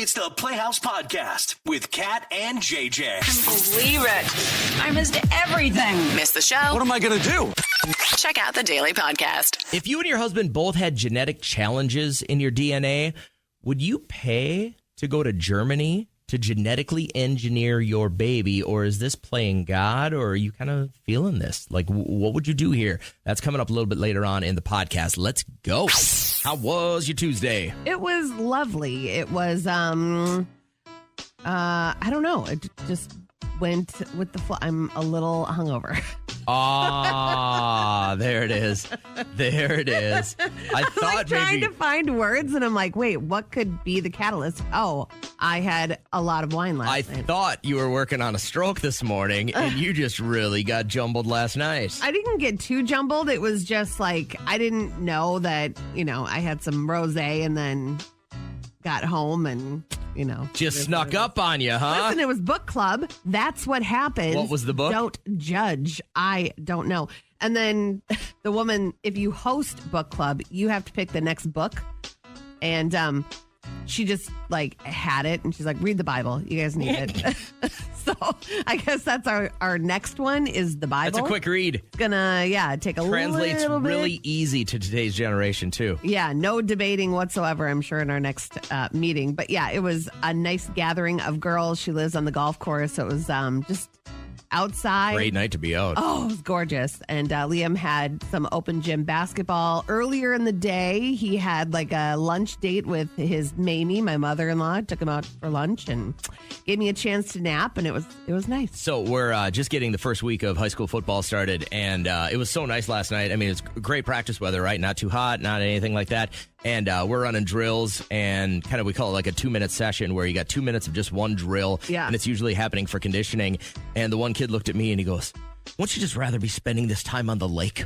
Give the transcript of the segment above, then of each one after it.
It's the Playhouse Podcast with Kat and JJ. Believe it. I missed everything. Miss the show? What am I going to do? Check out the Daily Podcast. If you and your husband both had genetic challenges in your DNA, would you pay to go to Germany to genetically engineer your baby, or is this playing God, or are you kind of feeling this? Like, what would you do here? That's coming up a little bit later on in the podcast. Let's go. How was your Tuesday? It was lovely. It was, I don't know. It just went with the flow. I'm a little hungover. Ah, there it is. There it is. I thought I'm like trying maybe to find words, and I'm like, wait, what could be the catalyst? Oh, I had a lot of wine last night. thought you were working on a stroke this morning, and you just really got jumbled last night. I didn't get too jumbled. It was just like, I didn't know that, I had some rosé and then got home and, Just snuck up on you, huh? Listen, it was book club. That's what happened. What was the book? Don't judge. I don't know. And then the woman, if you host book club, you have to pick the next book. And she just had it, and she's like, read the Bible. You guys need it. So I guess that's our next one is the Bible. That's a quick read. It's gonna, take a Translates little bit. really easy to today's generation, too. Yeah, no debating whatsoever, I'm sure, in our next meeting. But yeah, it was a nice gathering of girls. She lives on the golf course, so it was just outside. Great night to be out. Oh, it was gorgeous. And Liam had some open gym basketball. Earlier in the day, he had a lunch date with his Mamie, my mother-in-law. Took him out for lunch and gave me a chance to nap, and it was nice. So we're just getting the first week of high school football started, and it was so nice last night. I mean, it's great practice weather, right? Not too hot, not anything like that. And we're running drills, and we call it a 2-minute session where you got 2 minutes of just one drill. Yeah. And it's usually happening for conditioning. And the one kid looked at me and he goes, wouldn't you just rather be spending this time on the lake?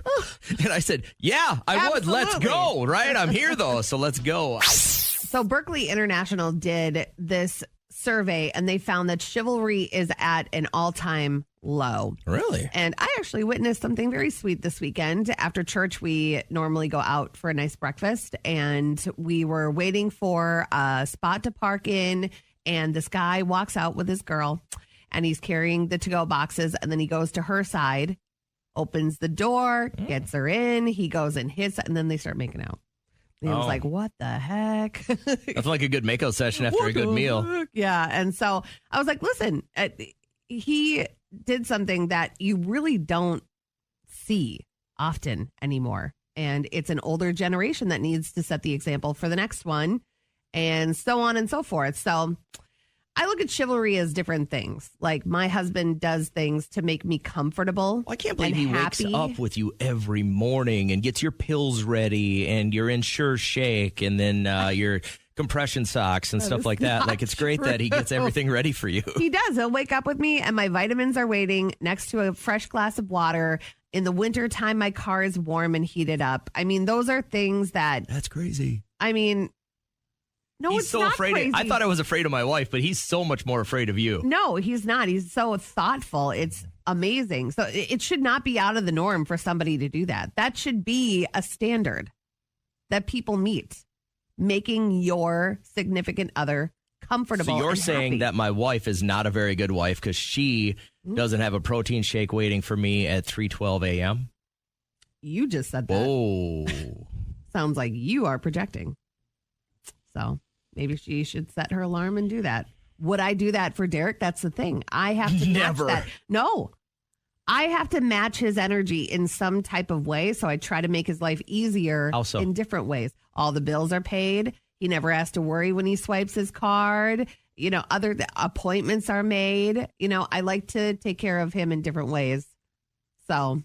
And I said, yeah, I would. Let's go, right? I'm here, though, so let's go. So Berkeley International did this survey, and they found that chivalry is at an all-time low. Really? And I actually witnessed something very sweet this weekend. After church, we normally go out for a nice breakfast, and we were waiting for a spot to park in, and this guy walks out with his girl, and he's carrying the to-go boxes, and then he goes to her side, opens the door, gets her in, he goes in his, and then they start making out. And he was like, what the heck? That's like a good makeout session after a good meal. Yeah. And so I was like, listen, he did something that you really don't see often anymore. And it's an older generation that needs to set the example for the next one, and so on and so forth. So I look at chivalry as different things. Like, my husband does things to make me comfortable. I can't believe he happy. wakes up with you every morning and gets your pills ready and your Ensure shake and then your compression socks and stuff like that. It's great that he gets everything ready for you. He does. He'll wake up with me, and my vitamins are waiting next to a fresh glass of water. In the wintertime, my car is warm and heated up. I mean, those are things that... That's crazy. I mean... No, he's it's so not afraid. crazy. I thought I was afraid of my wife, but he's so much more afraid of you. No, he's not. He's so thoughtful. It's amazing. So it should not be out of the norm for somebody to do that. That should be a standard that people meet, making your significant other comfortable. So you're and saying happy. that my wife is not a very good wife because she doesn't have a protein shake waiting for me at 3:12 a.m.? You just said that. Oh. Sounds like you are projecting. So maybe she should set her alarm and do that. Would I do that for Derek? That's the thing. I have to Never. match that. No. I have to match his energy in some type of way. So I try to make his life easier How so? in different ways. All the bills are paid. He never has to worry when he swipes his card. Other appointments are made. I like to take care of him in different ways. So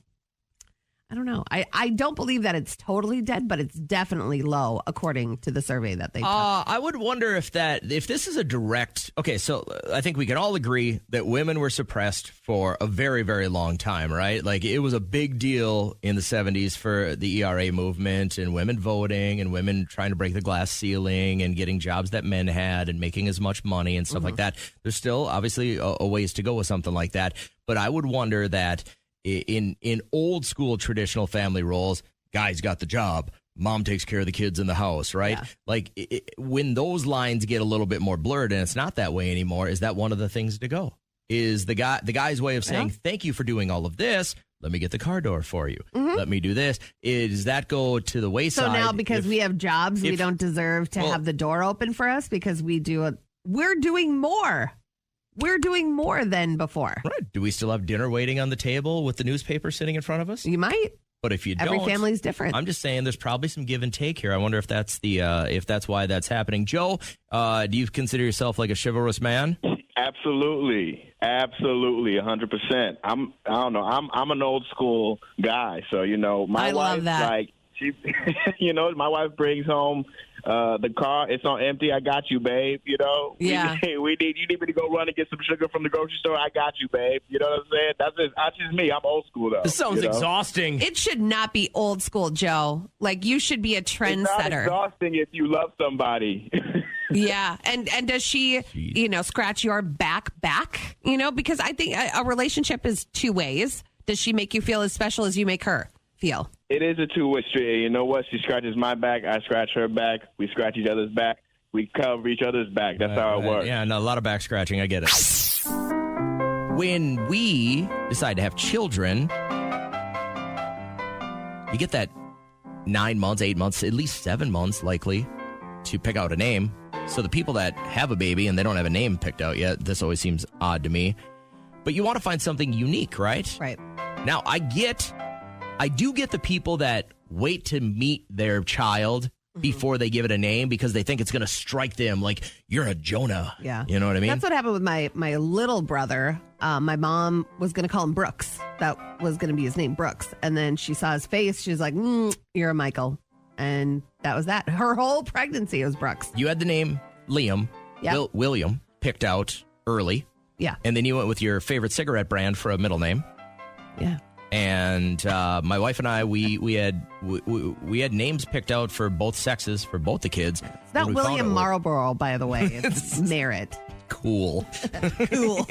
I don't know. I don't believe that it's totally dead, but it's definitely low, according to the survey that they took. I would wonder if this is a direct... Okay, so I think we can all agree that women were suppressed for a very, very long time, right? It was a big deal in the 70s for the ERA movement and women voting and women trying to break the glass ceiling and getting jobs that men had and making as much money and stuff like that. There's still, obviously, a ways to go with something like that. But I would wonder that in old school traditional family roles, guys got the job, mom takes care of the kids in the house, right? Yeah. Like when those lines get a little bit more blurred and it's not that way anymore, is that one of the things to go? Is the guy's way of saying, thank you for doing all of this. Let me get the car door for you. Let me do this. Does that go to the wayside? So now because we have jobs, we don't deserve to have the door open for us because we're doing more. We're doing more than before. Right. Do we still have dinner waiting on the table with the newspaper sitting in front of us? You might. But if you don't, every family's different. I'm just saying there's probably some give and take here. I wonder if that's why that's happening. Joe, do you consider yourself like a chivalrous man? Absolutely, 100%. I don't know. I'm an old school guy, so my I wife love that. like she, my wife brings home the car. It's on empty. I got you, babe. Yeah. You need me to go run and get some sugar from the grocery store. I got you, babe. You know what I'm saying? That's just me. I'm old school though. This sounds exhausting. It should not be old school, Joe. Like you should be a trendsetter. It's not exhausting if you love somebody. Yeah. And does she, scratch your back? Because I think a relationship is two ways. Does she make you feel as special as you make her feel? It is a two-way street. You know what? She scratches my back. I scratch her back. We scratch each other's back. We cover each other's back. That's how it works. Yeah, no, a lot of back scratching. I get it. When we decide to have children, you get that 9 months, 8 months, at least 7 months likely to pick out a name. So the people that have a baby and they don't have a name picked out yet, this always seems odd to me. But you want to find something unique, right? Right. Now, I do get the people that wait to meet their child before they give it a name because they think it's going to strike them like you're a Jonah. Yeah. You know what I mean? That's what happened with my little brother. My mom was going to call him Brooks. That was going to be his name, Brooks. And then she saw his face. She was like, you're a Michael. And that was that. Her whole pregnancy was Brooks. You had the name Liam, Yep. William, picked out early. Yeah. And then you went with your favorite cigarette brand for a middle name. Yeah. And my wife and I, we had names picked out for both sexes, for both the kids. It's not William Marlborough, by the way. It's Merritt. Cool. Cool.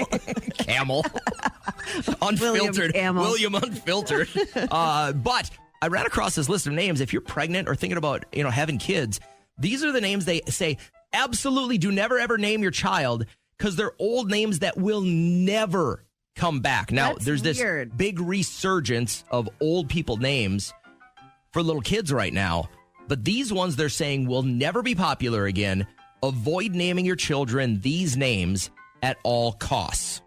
Camel. Unfiltered. William William Unfiltered. But I ran across this list of names. If you're pregnant or thinking about, having kids, these are the names they say, absolutely do never, ever name your child because they're old names that will never come back. Now, That's there's this weird. big resurgence of old people names for little kids right now. But these ones they're saying will never be popular again. Avoid naming your children these names at all costs.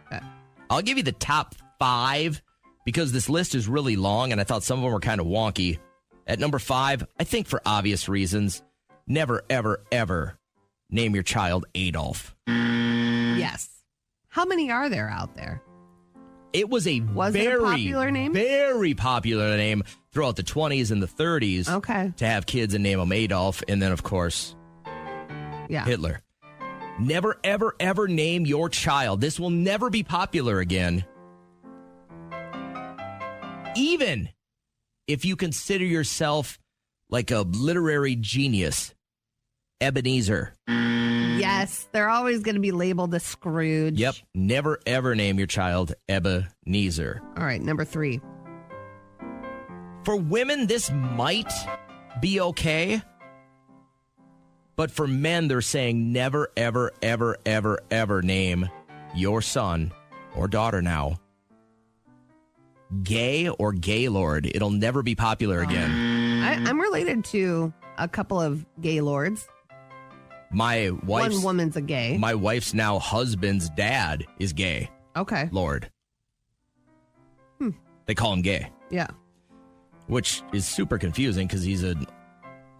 Okay. I'll give you the top 5 because this list is really long and I thought some of them were kind of wonky. At number 5, I think for obvious reasons, never, ever, ever name your child Adolf. Yes. How many are there out there? It was a Was it a popular name? Very popular name throughout the 20s and the 30s. Okay. To have kids and name them Adolf. And then, of course, Yeah. Hitler. Never, ever, ever name your child. This will never be popular again. Even if you consider yourself like a literary genius. Ebenezer. Yes. They're always going to be labeled a Scrooge. Yep. Never, ever name your child Ebenezer. All right. Number 3. For women, this might be okay. But for men, they're saying never, ever, ever, ever, ever name your son or daughter now Gay or Gaylord. It'll never be popular again. I'm related to a couple of Gaylords. My wife's One woman's a gay. My wife's now husband's dad is gay. Okay. Lord. They call him gay, Yeah. which is super confusing because he's an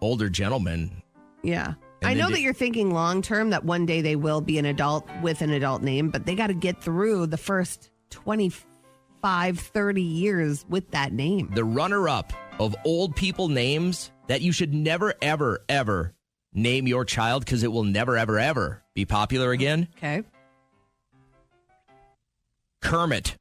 older gentleman. Yeah. And I know then that you're thinking long term that one day they will be an adult with an adult name, but they got to get through the first 25, 30 years with that name. The runner-up of old people names that you should never, ever, ever name your child because it will never, ever, ever be popular again. Okay. Kermit.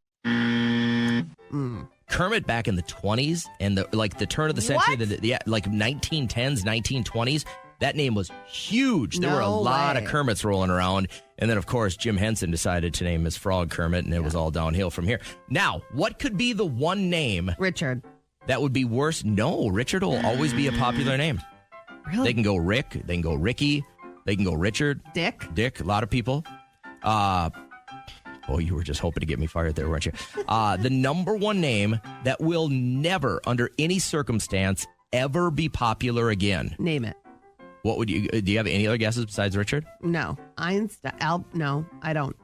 Kermit back in the 20s and the turn of the century, What? like 1910s, 1920s. That name was huge. There were a No lot way. of Kermits rolling around. And then, of course, Jim Henson decided to name his frog Kermit, and it was all downhill from here. Now, what could be the one name? Richard. that would be worse? No, Richard will always be a popular name. Really? They can go Rick. They can go Ricky. They can go Richard. Dick. A lot of people. You were just hoping to get me fired there, weren't you? The number one name that will never, under any circumstance, ever be popular again. Name it. What would you? Do you have any other guesses besides Richard? No. Einstein. No, I don't.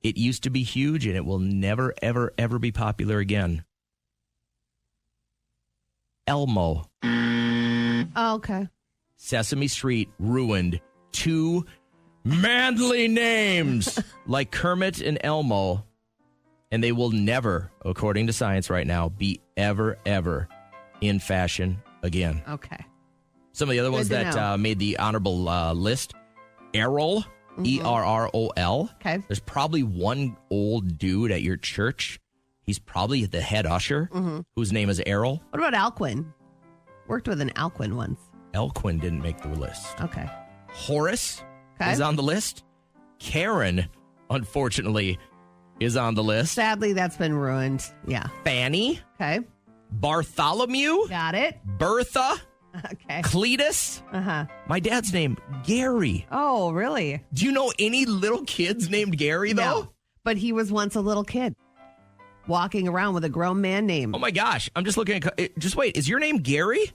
It used to be huge, and it will never, ever, ever be popular again. Elmo. Oh, okay. Sesame Street ruined two manly names like Kermit and Elmo, and they will never, according to science right now, be ever, ever in fashion again. Okay. Some of the other ones Good to that know. made the honorable list, Errol, Errol. Okay. There's probably one old dude at your church. He's probably the head usher, whose name is Errol. What about Alcuin? Worked with an Alcuin once. Elquin didn't make the list. Okay. Horace Okay. is on the list. Karen, unfortunately, is on the list. Sadly, that's been ruined. Yeah. Fanny, Okay. Bartholomew, Got it. Bertha, Okay. Cletus. Uh-huh. My dad's name, Gary. Oh, really? Do you know any little kids named Gary, though? No. But he was once a little kid walking around with a grown man name. Oh, my gosh. I'm just looking at... Just wait. Is your name Gary?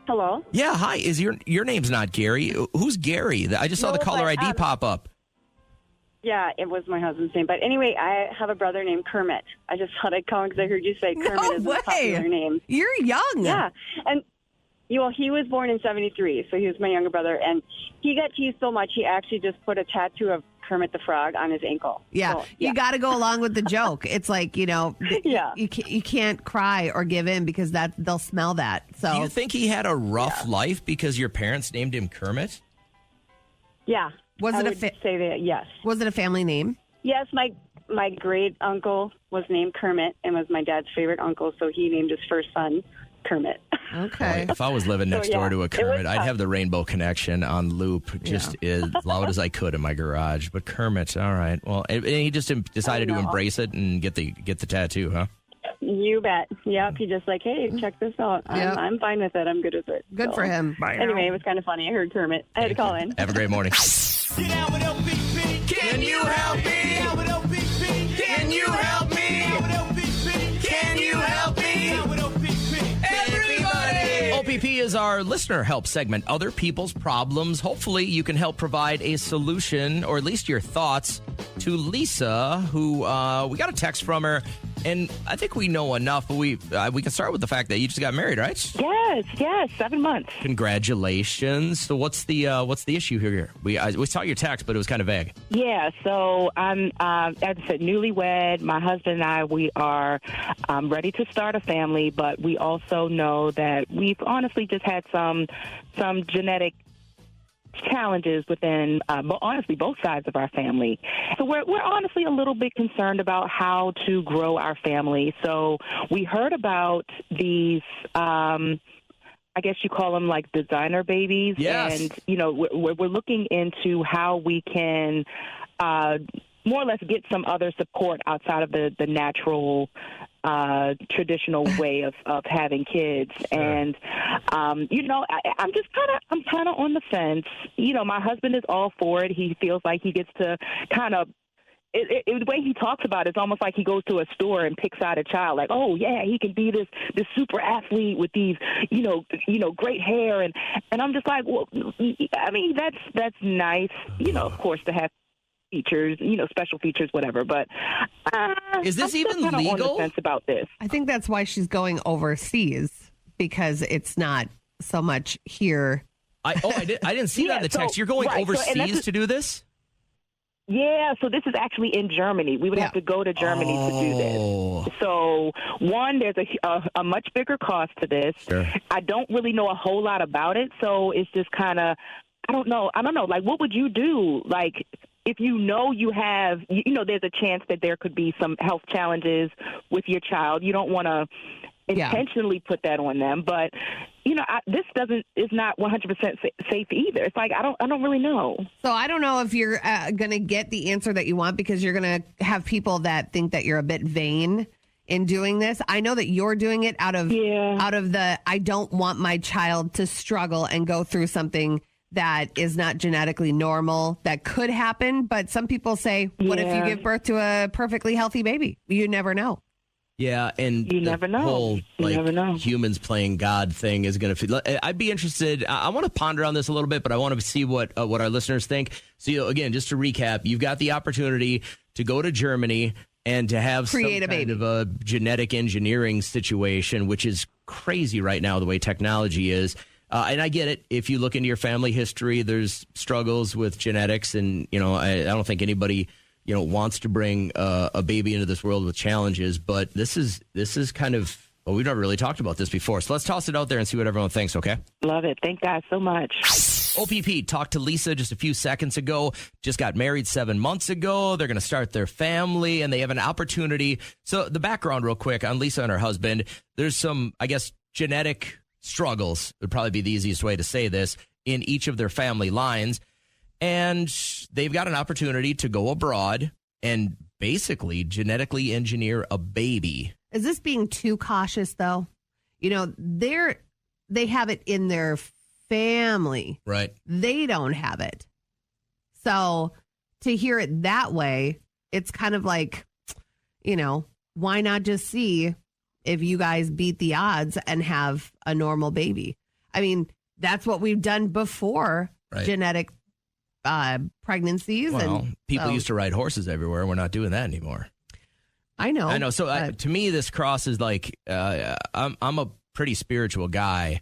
Hello. Yeah, hi. Is your name's not Gary? Who's Gary? I just saw No, the caller but, ID pop up. Yeah, it was my husband's name. But anyway, I have a brother named Kermit. I just thought I'd call because I heard you say Kermit No is way. a popular name. You're young. Yeah, and he was born in '73, so he was my younger brother, and he got teased so much he actually just put a tattoo of Kermit the Frog on his ankle. Yeah, So, you got to go along with the joke. It's like, Yeah. you can't cry or give in because they'll smell that. So Do you think he had a rough life because your parents named him Kermit? Yeah. Was I it a would fa- say that? Yes. was it a family name? Yes, my great uncle was named Kermit and was my dad's favorite uncle, so he named his first son Kermit. Okay. If I was living next door to a it was Kermit, I'd tough. have the Rainbow Connection on loop just as loud as I could in my garage. But Kermit, all right. Well, and he just decided to know. embrace it and get the tattoo, huh? You bet. Yep. He just like, hey, check this out. Yep. I'm fine with it. I'm good with it. Good So, for him. Anyway, it was kind of funny. I heard Kermit. I had to call in. Have a great morning. Can you help me? Can you help me? Can you help me? Everybody! OPP is our listener help segment. Other people's problems. Hopefully, you can help provide a solution, or at least your thoughts, to Lisa, who we got a text from her. And I think we know enough, but we can start with the fact that you just got married, right? Yes, 7 months. Congratulations. So what's the issue here? We saw your text, but it was kind of vague. Yeah, so I'm, as I said, newlywed. My husband and I, we are ready to start a family, but we also know that we've honestly just had some genetic challenges within, honestly, both sides of our family. So we're honestly a little bit concerned about how to grow our family. So we heard about these, I guess you call them like designer babies. Yes. And, we're looking into how we can more or less get some other support outside of the natural traditional way of having kids. Sure. And, I'm kind of on the fence. My husband is all for it. He feels like he gets to kind of, the way he talks about it, it's almost like he goes to a store and picks out a child. Like, oh yeah, he can be this super athlete with these, great hair, and I'm just like, well, I mean, that's nice, of course, to have features, special features, whatever. But is this I'm even still kinda legal? on the fence about this. I think that's why she's going overseas, because it's not so much here. I didn't see that in the text. so- You're going right, so- and overseas that's- to do this? Yeah, so this is actually in Germany. We would have to go to Germany to do Oh. this. So, one, there's a much bigger cost to this. Sure. I don't really know a whole lot about it, so it's just kind of, I don't know. Like, what would you do? Like, if you have, there's a chance that there could be some health challenges with your child. You don't want to intentionally put that on them, but this is not 100% safe either. It's like I don't really know. So I don't know if you're going to get the answer that you want, because you're going to have people that think that you're a bit vain in doing this. I know that you're doing it out of the I don't want my child to struggle and go through something that is not genetically normal that could happen. But some people say, what if you give birth to a perfectly healthy baby? You never know. Yeah, and You never know. whole You never know. humans playing God thing is going to feel. I'd be interested. I want to ponder on this a little bit, but I want to see what our listeners think. So again, just to recap, you've got the opportunity to go to Germany and to have Create some a kind baby. of a genetic engineering situation, which is crazy right now the way technology is. And I get it. If you look into your family history, there's struggles with genetics, and I don't think anybody wants to bring a baby into this world with challenges. But this is kind of, well, we've never really talked about this before. So let's toss it out there and see what everyone thinks. Okay. Love it. Thank God so much. OPP talked to Lisa just a few seconds ago, just got married 7 months ago. They're going to start their family and they have an opportunity. So the background real quick on Lisa and her husband, there's some, I guess, genetic struggles would probably be the easiest way to say this in each of their family lines. And they've got an opportunity to go abroad and basically genetically engineer a baby. Is this being too cautious, though? They have it in their family. Right. They don't have it. So to hear it that way, it's kind of like, why not just see if you guys beat the odds and have a normal baby? I mean, that's what we've done before, Right. genetic pregnancies. Well, and people so- used to ride horses everywhere. We're not doing that anymore. I know. I know. So but- to me, this crosses like I'm a pretty spiritual guy.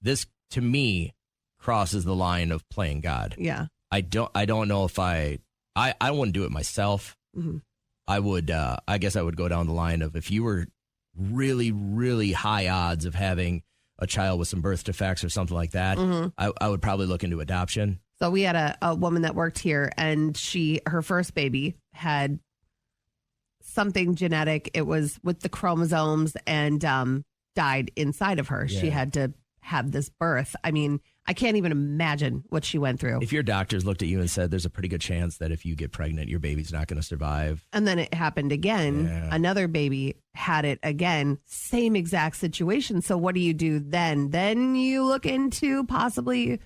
This to me crosses the line of playing God. yeah. I don't know if I wouldn't do it myself. Mhm. I would. I guess I would go down the line of if you were really, really high odds of having a child with some birth defects or something like that. Mhm. I would probably look into adoption. So we had a woman that worked here, and her first baby had something genetic. It was with the chromosomes and died inside of her. She Yeah. had to have this birth. I mean, I can't even imagine what she went through. If your doctors looked at you and said, "There's a pretty good chance that if you get pregnant, your baby's not going to survive," And then it happened again. Yeah. Another baby had it again. Same exact situation. So what do you do then? Then you look into possibly,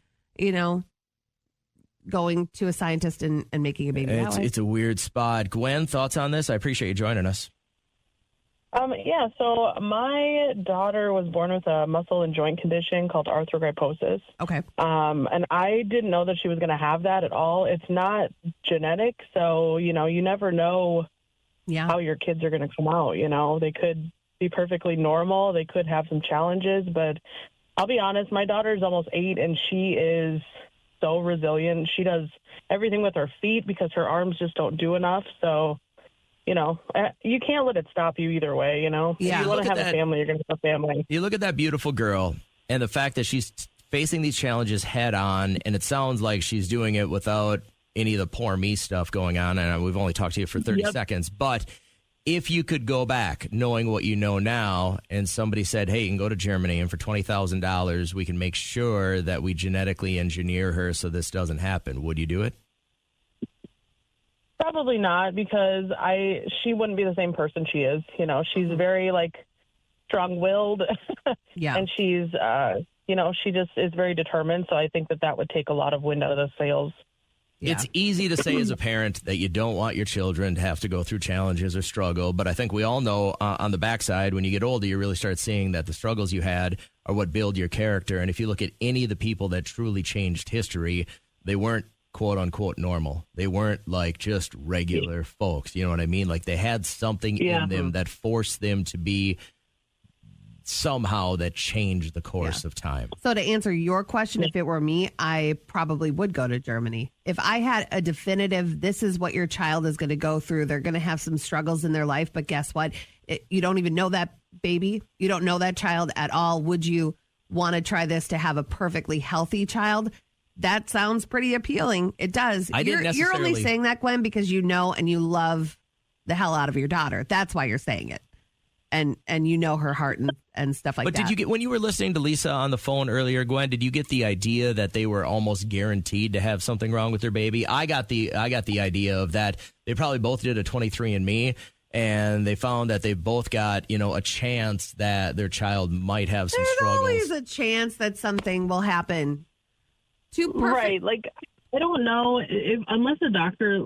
going to a scientist and making a baby that way. it's a weird spot. Gwen, thoughts on this? I appreciate you joining us. Yeah, so my daughter was born with a muscle and joint condition called arthrogryposis. Okay. And I didn't know that she was going to have that at all. It's not genetic, so, you never know Yeah. how your kids are going to come out, They could be perfectly normal. They could have some challenges, but I'll be honest, my daughter's almost 8, and she is so resilient. She does everything with her feet because her arms just don't do enough, so... you can't let it stop you either way, Yeah. If you want Look to at have that. a family, you're going to have a family. You look at that beautiful girl and the fact that she's facing these challenges head on, and it sounds like she's doing it without any of the poor me stuff going on. And we've only talked to you for 30 seconds, but if you could go back knowing what you know now and somebody said, "Hey, you can go to Germany and for $20,000, we can make sure that we genetically engineer her so this doesn't happen," would you do it? Probably not, because she wouldn't be the same person she is. She's very strong-willed, Yeah. and she's she just is very determined. So I think that would take a lot of wind out of the sails. Yeah. It's easy to say as a parent that you don't want your children to have to go through challenges or struggle, but I think we all know on the backside, when you get older, you really start seeing that the struggles you had are what build your character. And if you look at any of the people that truly changed history, they weren't quote unquote normal. They weren't just regular folks. You know what I mean? Like they had something in them that forced them to be somehow that changed the course of time. So to answer your question, if it were me, I probably would go to Germany. If I had a definitive, this is what your child is going to go through. They're going to have some struggles in their life, but guess what? You don't even know that baby. You don't know that child at all. Would you want to try this to have a perfectly healthy child? That sounds pretty appealing. It does. I didn't You're only necessarily- saying that, Gwen, because you know and you love the hell out of your daughter. That's why you're saying it. And you know her heart and stuff like But that. did you get, when you were listening to Lisa on the phone earlier, Gwen, did you get the idea that they were almost guaranteed to have something wrong with their baby? I got the idea of that they probably both did a 23andMe, and they found that they both got, a chance that their child might have some There's struggles. always a chance that something will happen. Too perfect. Right. Like, I don't know unless a doctor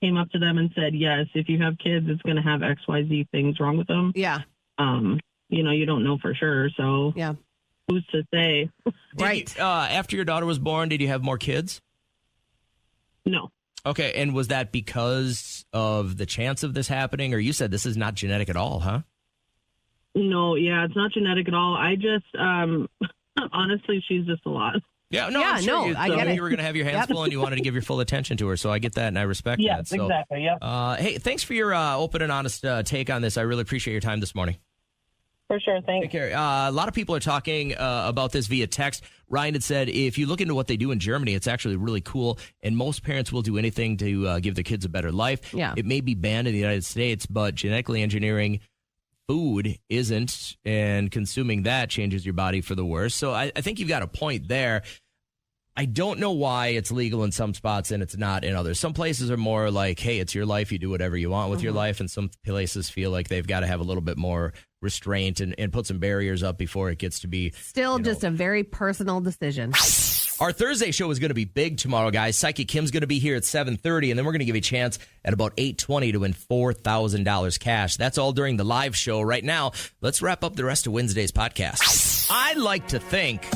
came up to them and said, yes, if you have kids, it's going to have XYZ things wrong with them. Yeah. You don't know for sure. So Yeah. who's to say? Right. After your daughter was born, did you have more kids? No. Okay, and was that because of the chance of this happening, or you said this is not genetic at all, huh? No, yeah, it's not genetic at all. I just, honestly, she's just a lot. Yeah, no, Yeah, I'm sure no, I you get it. You were going to have your hands Yep. full, and you wanted to give your full attention to her, so I get that, and I respect that. Yes, So, exactly, yeah. hey, thanks for your open and honest take on this. I really appreciate your time this morning. For sure, thanks. Take care. A lot of people are talking about this via text. Ryan had said if you look into what they do in Germany, it's actually really cool, and most parents will do anything to give their kids a better life. Yeah. It may be banned in the United States, but genetically engineering food isn't, and consuming that changes your body for the worse. So I think you've got a point there. I don't know why it's legal in some spots and it's not in others. Some places are more like, hey, it's your life. You do whatever you want with your life. And some places feel like they've got to have a little bit more restraint and put some barriers up before it gets to be Still just a very personal decision. Our Thursday show is going to be big tomorrow, guys. Psychic Kim's going to be here at 7:30, and then we're going to give you a chance at about 8:20 to win $4,000 cash. That's all during the live show. Right now, let's wrap up the rest of Wednesday's podcast. I like to think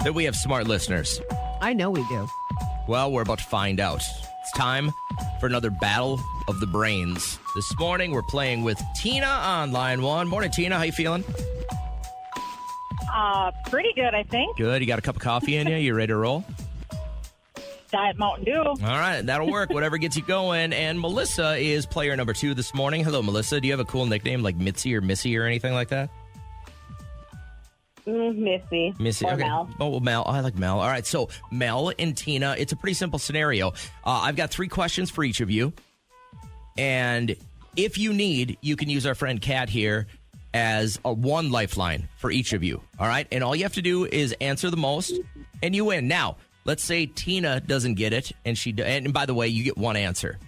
that we have smart listeners. I know we do. Well, we're about to find out. It's time for another battle of the brains. This morning, we're playing with Tina on line one. Morning, Tina. How you feeling? Pretty good, I think. Good. You got a cup of coffee in you? You ready to roll? Diet Mountain Dew. All right, that'll work. Whatever gets you going. And Melissa is player number 2 this morning. Hello, Melissa. Do you have a cool nickname like Mitzi or Missy or anything like that? Missy. Missy. Or Okay. Mel. Oh, well, Mel. I like Mel. All right, so Mel and Tina, it's a pretty simple scenario. I've got 3 questions for each of you. And if you need, you can use our friend Kat here as a 1 lifeline for each of you. All right? And all you have to do is answer the most, and you win. Now, let's say Tina doesn't get it, and by the way, you get 1 answer.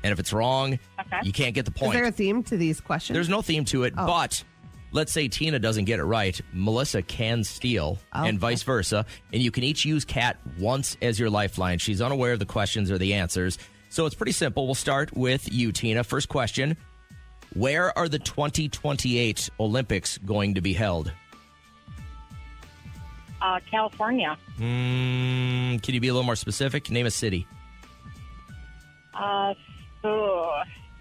And if it's wrong, you can't get the Is point. there a theme to these questions? There's no theme to it, Oh. but let's say Tina doesn't get it right. Melissa can steal, and vice versa. And you can each use Kat once as your lifeline. She's unaware of the questions or the answers. So it's pretty simple. We'll start with you, Tina. First question. Where are the 2028 Olympics going to be held? California. Can you be a little more specific? Name a city.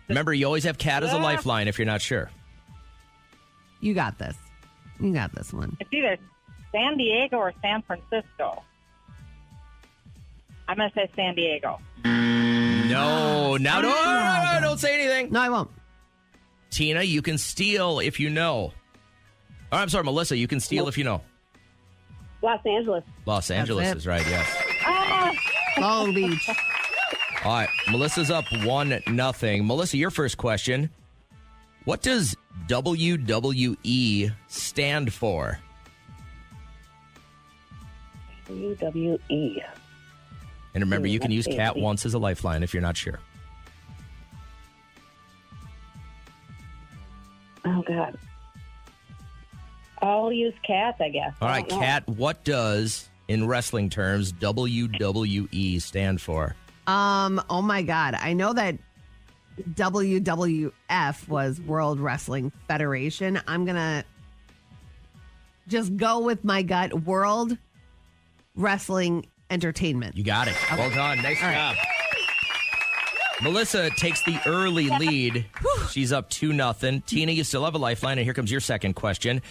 Remember, you always have Kat as a lifeline if you're not sure. You got this. You got this one. It's either San Diego or San Francisco. I'm going to say San Diego. No. Now, no, don't say anything. No, I won't. Tina, you can steal if you know. Oh, I'm sorry, Melissa, you can steal if you know. Los Angeles. Los Angeles it. is right, yes. Long Beach. All right, Melissa's up 1-0. Melissa, your first question. What does WWE stand for? WWE. And remember, you can use Kat once as a lifeline if you're not sure. Oh, God. I'll use cats, I guess. All right, Kat, what does, in wrestling terms, WWE stand for? Oh my God. I know that WWF was World Wrestling Federation. I'm going to just go with my gut. World Wrestling Entertainment. You got it. Well done. Nice job. Melissa takes the early lead. She's up 2-0. Tina, you still have a lifeline, and here comes your second question.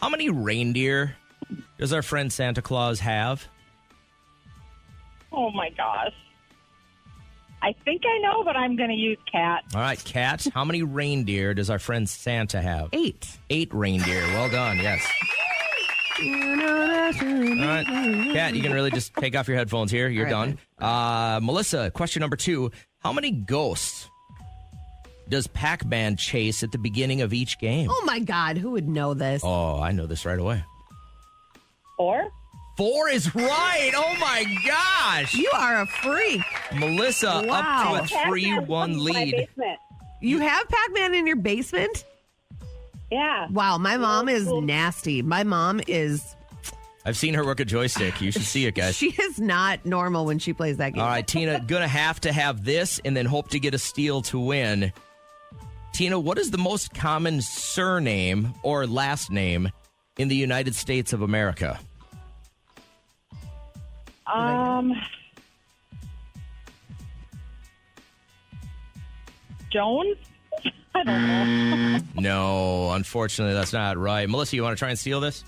How many reindeer does our friend Santa Claus have? Oh, my gosh. I think I know, but I'm going to use cat. All right, Kat, how many reindeer does our friend Santa have? 8. 8 reindeer. Well done, yes. All right, Kat, you can really just take off your headphones here. You're All right, done. Melissa, question number 2. How many ghosts does Pac-Man chase at the beginning of each game? Oh my God. Who would know this? Oh, I know this right away. 4? 4 is right. Oh, my gosh. You are a freak. Melissa Wow. up to a 3-1 lead. You have Pac-Man in your basement? Yeah. Wow, my mom is nasty. My mom is... I've seen her work a joystick. You should see it, guys. She is not normal when she plays that game. All right, Tina, gonna have to have this and then hope to get a steal to win. Tina, what is the most common surname or last name in the United States of America? Jones? I don't know. No, unfortunately, that's not right. Melissa, you want to try and steal this?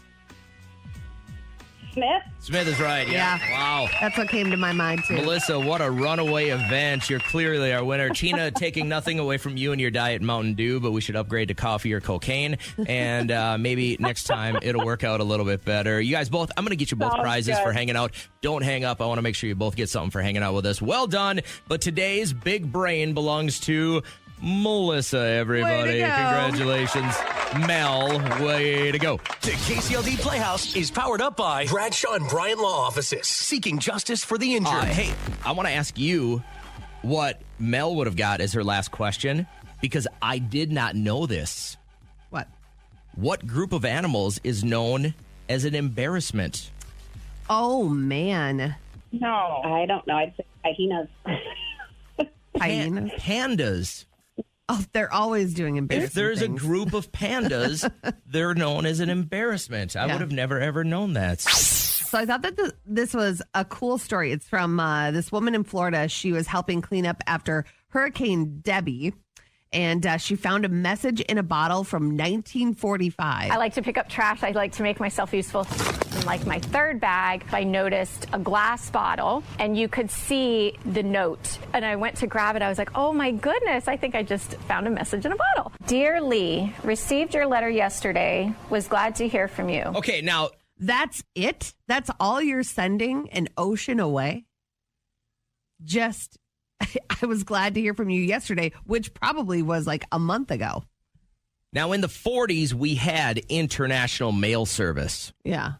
Smith? Smith is right. Yeah. Wow. That's what came to my mind, too. Melissa, what a runaway event. You're clearly our winner. Tina, taking nothing away from you and your diet Mountain Dew, but we should upgrade to coffee or cocaine. And maybe next time it'll work out a little bit better. You guys both, I'm going to get you both prizes for hanging out. Don't hang up. I want to make sure you both get something for hanging out with us. Well done. But today's big brain belongs to Melissa, everybody. Way to go. Congratulations. Mel, way to go. The KCLD Playhouse is powered up by Bradshaw and Bryant Law Offices, seeking justice for the injured. Hey, I want to ask you what Mel would have got as her last question, because I did not know this. What? What group of animals is known as an embarrassment? Oh, man. No. I don't know. I'd say hyenas. Hyenas? Pandas. Oh, they're always doing embarrassing If there's things. a group of pandas, they're known as an embarrassment. I would have never, ever known that. So I thought that this was a cool story. It's from this woman in Florida. She was helping clean up after Hurricane Debbie, and she found a message in a bottle from 1945. I like to pick up trash. I like to make myself useful. In like my third bag, I noticed a glass bottle, and you could see the note. And I went to grab it. I was like, oh my goodness, I think I just found a message in a bottle. Dear Lee, received your letter yesterday. Was glad to hear from you. Okay, now... That's it? That's all you're sending an ocean away? Just, I was glad to hear from you yesterday, which probably was like a month ago. Now, in the 40s, we had international mail service. Yeah.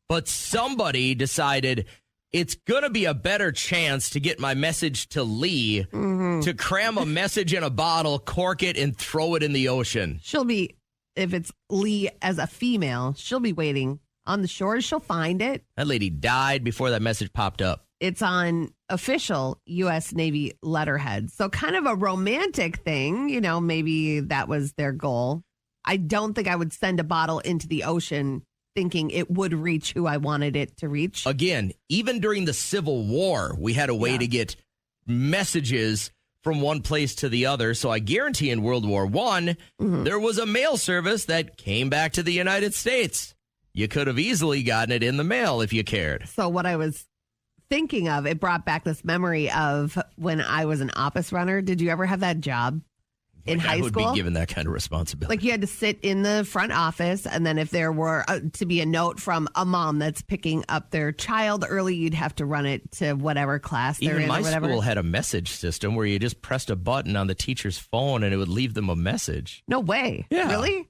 But somebody decided it's going to be a better chance to get my message to Lee to cram a message in a bottle, cork it, and throw it in the ocean. She'll be, if it's Lee as a female, she'll be waiting on the shores. She'll find it. That lady died before that message popped up. It's on official U.S. Navy letterhead. So kind of a romantic thing. You know, maybe that was their goal. I don't think I would send a bottle into the ocean thinking it would reach who I wanted it to reach. Again, even during the Civil War, we had a way to get messages from one place to the other. So I guarantee in World War I, there was a mail service that came back to the United States. You could have easily gotten it in the mail if you cared. So what I was thinking of, it brought back this memory of when I was an office runner. Did you ever have that job in high school? I would be given that kind of responsibility. Like you had to sit in the front office, and then if there were to be a note from a mom that's picking up their child early, you'd have to run it to whatever class they're Even in my or whatever. school had a message system where you just pressed a button on the teacher's phone and it would leave them a message. No way. Yeah. Really?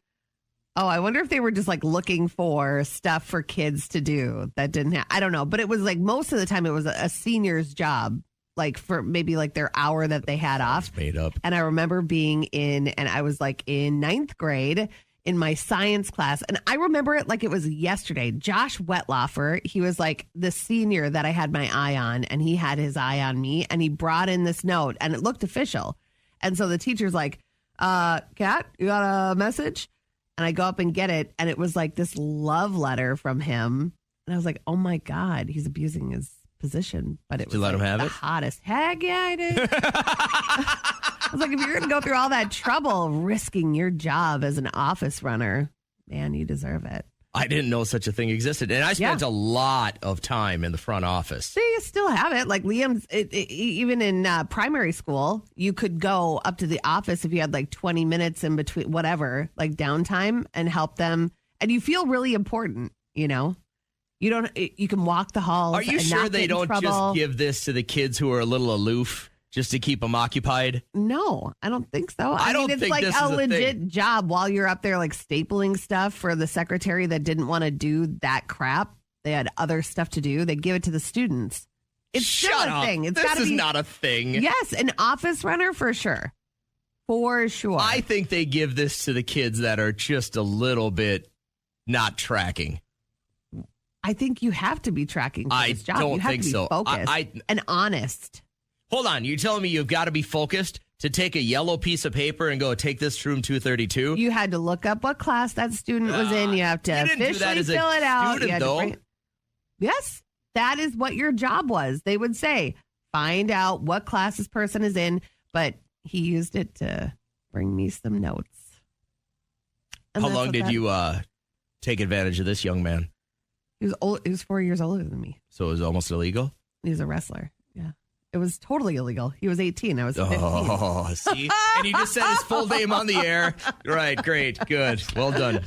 Oh, I wonder if they were just like looking for stuff for kids to do that didn't have, I don't know. But it was like most of the time it was a senior's job, like for maybe like their hour that they had off. It's made up. And I remember being and I was like in 9th grade in my science class. And I remember it like it was yesterday. Josh Wetlaufer, he was like the senior that I had my eye on, and he had his eye on me, and he brought in this note and it looked official. And so the teacher's like, Kat, you got a message? And I go up and get it, and it was like this love letter from him. And I was like, oh my God, he's abusing his position. But it was Did you let like him have the it? hottest. Heck yeah, I did. I was like, if you're going to go through all that trouble risking your job as an office runner, man, you deserve it. I didn't know such a thing existed. And I spent a lot of time in the front office. So you still have it. Like Liam's, even in primary school, you could go up to the office if you had like 20 minutes in between, whatever, like downtime, and help them. And you feel really important, you know? You can walk the halls. Are you and sure not they get in don't trouble. just give this to the kids who are a little aloof just to keep them occupied? No, I don't think so. I don't mean, it's think like this is a a legit thing. job while you're up there like stapling stuff for the secretary that didn't want to do that crap. They had other stuff to do. They give it to the students. It's Shut still a up. thing. It's This gotta is be, not a thing. Yes, an office runner for sure. For sure. I think they give this to the kids that are just a little bit not tracking. I think you have to be tracking for this job. don't you have think to be so. focused and honest. Hold on. You're telling me you've got to be focused to take a yellow piece of paper and go take this to room 232? You had to look up what class that student was in. You have to you didn't do that officially as a fill it out. student, You had to though. Yes, that is what your job was. They would say, find out what class this person is in, but he used it to bring me some notes. And How that's long what did that- you take advantage of this young man? He was old. He was 4 years older than me. So it was almost illegal? He was a wrestler. Yeah. It was totally illegal. He was 18. I was 15. Oh, see? And you just said his full name on the air. Right, great, good. Well done.